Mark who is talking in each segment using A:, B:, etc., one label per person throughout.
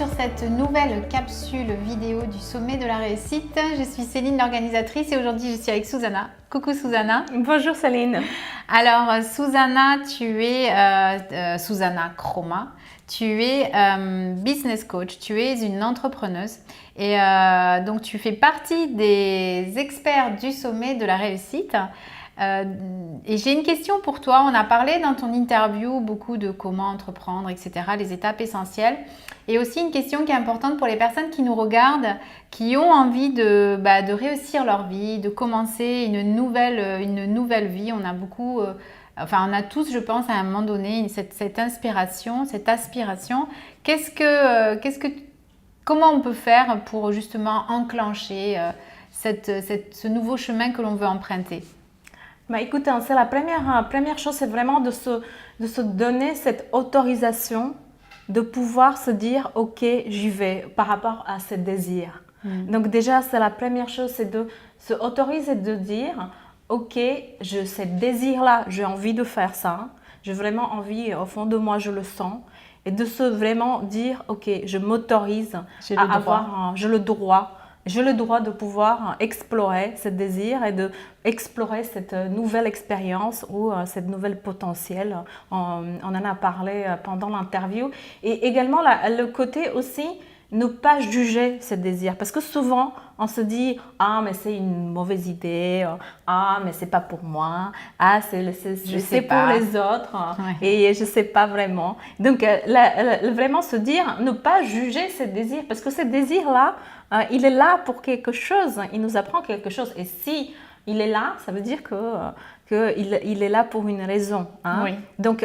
A: sur cette nouvelle capsule vidéo du sommet de la réussite. Je suis Céline, l'organisatrice, et aujourd'hui je suis avec Susanna. Coucou Susanna.
B: Bonjour Céline.
A: Alors Susanna, tu es Susanna Chroma. Tu es business coach, tu es une entrepreneuse et donc tu fais partie des experts du sommet de la réussite. Et j'ai une question pour toi. On a parlé dans ton interview beaucoup de comment entreprendre, etc., les étapes essentielles. Et aussi une question qui est importante pour les personnes qui nous regardent, qui ont envie de réussir leur vie, de commencer une nouvelle vie. On a beaucoup, on a tous, je pense, à un moment donné, cette inspiration, cette aspiration. Comment on peut faire pour justement enclencher ce nouveau chemin que l'on veut emprunter?
B: Écoute, c'est la première chose, c'est vraiment de se donner cette autorisation de pouvoir se dire « Ok, j'y vais » par rapport à ce désir. Donc déjà, c'est la première chose, c'est de se autoriser de dire « Ok, ce désir-là, j'ai envie de faire ça. J'ai vraiment envie, au fond de moi, je le sens. » Et de se vraiment dire « Ok, je m'autorise à avoir j'ai le droit de pouvoir explorer ce désir et d'explorer cette nouvelle expérience ou cette nouvelle potentiel. » On en a parlé pendant l'interview. Et également, le côté aussi, ne pas juger ce désir. Parce que souvent, on se dit « Ah, mais c'est une mauvaise idée. Ah, mais c'est pas pour moi. Ah, c'est pour les autres. Ouais. Et je sais pas vraiment. » Donc, vraiment se dire, ne pas juger ce désir. Parce que ce désir-là, il est là pour quelque chose. Il nous apprend quelque chose. Et si il est là, ça veut dire qu'il est là pour une raison. Hein? Oui. Donc,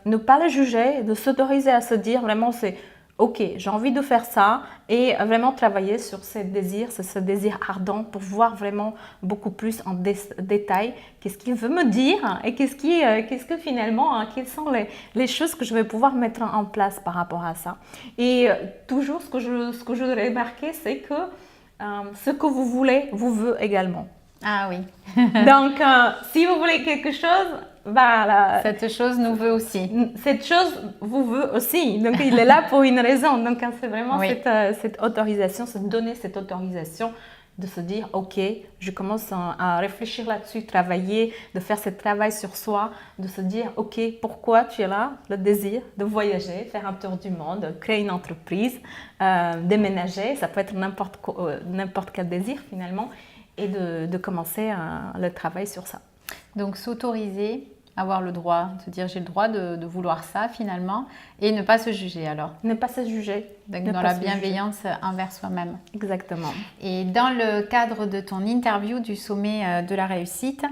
B: ne pas le juger, de s'autoriser à se dire vraiment, c'est ok, j'ai envie de faire ça et vraiment travailler sur ce désir ardent pour voir vraiment beaucoup plus en détail qu'est-ce qu'il veut me dire et qu'est-ce que finalement, quelles sont les choses que je vais pouvoir mettre en place par rapport à ça. Et toujours, ce que je remarquais, c'est que ce que vous voulez vous veut également.
A: Ah oui.
B: Donc, si vous voulez quelque chose,
A: cette chose nous veut aussi.
B: Cette chose vous veut aussi. Donc, il est là pour une raison. Donc, c'est vraiment cette autorisation, se donner cette autorisation de se dire, ok, je commence à réfléchir là-dessus, travailler, de faire ce travail sur soi, de se dire, ok, pourquoi tu es là? Le désir de voyager, faire un tour du monde, créer une entreprise, déménager, ça peut être n'importe quel désir finalement, et de commencer le travail sur ça.
A: Donc s'autoriser, avoir le droit, se dire j'ai le droit de vouloir ça finalement, et ne pas se juger alors.
B: Ne pas se juger.
A: Donc dans la bienveillance envers soi-même.
B: Exactement.
A: Et dans le cadre de ton interview du sommet de la réussite,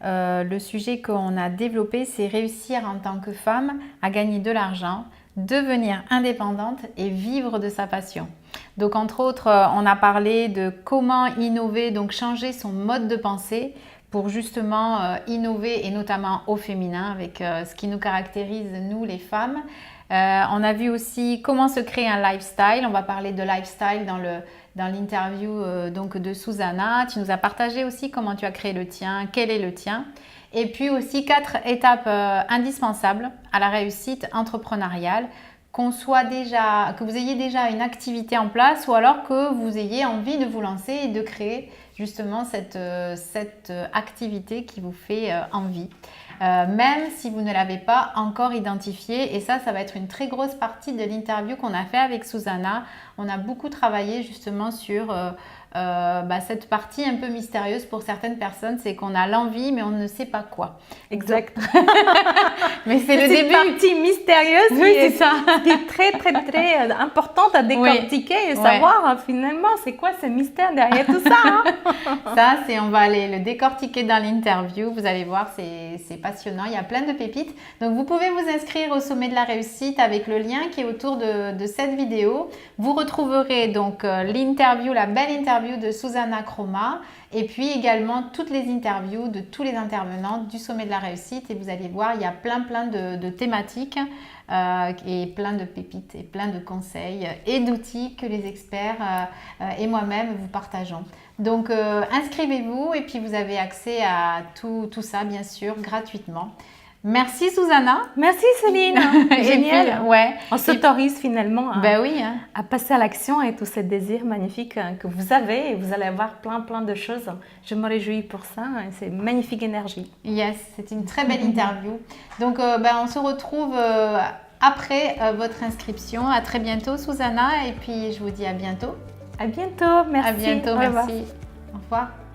A: le sujet qu'on a développé, c'est réussir en tant que femme à gagner de l'argent, devenir indépendante et vivre de sa passion. Donc entre autres, on a parlé de comment innover, donc changer son mode de pensée pour justement innover et notamment au féminin avec ce qui nous caractérise nous les femmes. On a vu aussi comment se créer un lifestyle. On va parler de lifestyle dans l'interview donc de Susanna. Tu nous as partagé aussi comment tu as créé le tien, quel est le tien. Et puis aussi 4 étapes indispensables à la réussite entrepreneuriale, que vous ayez déjà une activité en place ou alors que vous ayez envie de vous lancer et de créer justement cette activité qui vous fait envie. Même si vous ne l'avez pas encore identifiée. Et ça va être une très grosse partie de l'interview qu'on a fait avec Susanna. On a beaucoup travaillé justement sur cette partie un peu mystérieuse pour certaines personnes, c'est qu'on a l'envie mais on ne sait pas quoi.
B: Exact.
A: Mais c'est le début.
B: Cette partie mystérieuse qui est très très très importante à décortiquer et savoir finalement c'est quoi ce mystère derrière tout ça. Hein?
A: Ça, on va aller le décortiquer dans l'interview. Vous allez voir, c'est passionnant. Il y a plein de pépites. Donc vous pouvez vous inscrire au sommet de la réussite avec le lien qui est autour de cette vidéo. Vous retrouverez donc l'interview, la belle interview de Susanna Chroma et puis également toutes les interviews de tous les intervenants du sommet de la réussite, et vous allez voir, il y a plein de thématiques et plein de pépites et plein de conseils et d'outils que les experts et moi-même vous partageons. Donc inscrivez-vous et puis vous avez accès à tout ça bien sûr gratuitement. Merci Susanna.
B: Merci Céline.
A: Et
B: Génial.
A: puis, ouais.
B: On s'autorise finalement
A: Ben oui. Hein.
B: à passer à l'action et tous ces désirs magnifiques que vous avez. Et vous allez avoir plein de choses. Je me réjouis pour ça. C'est une magnifique énergie.
A: Yes, c'est une très belle interview. Donc, on se retrouve après votre inscription. À très bientôt Susanna. Et puis, je vous dis à bientôt.
B: À bientôt. Merci.
A: À bientôt, merci. Au revoir.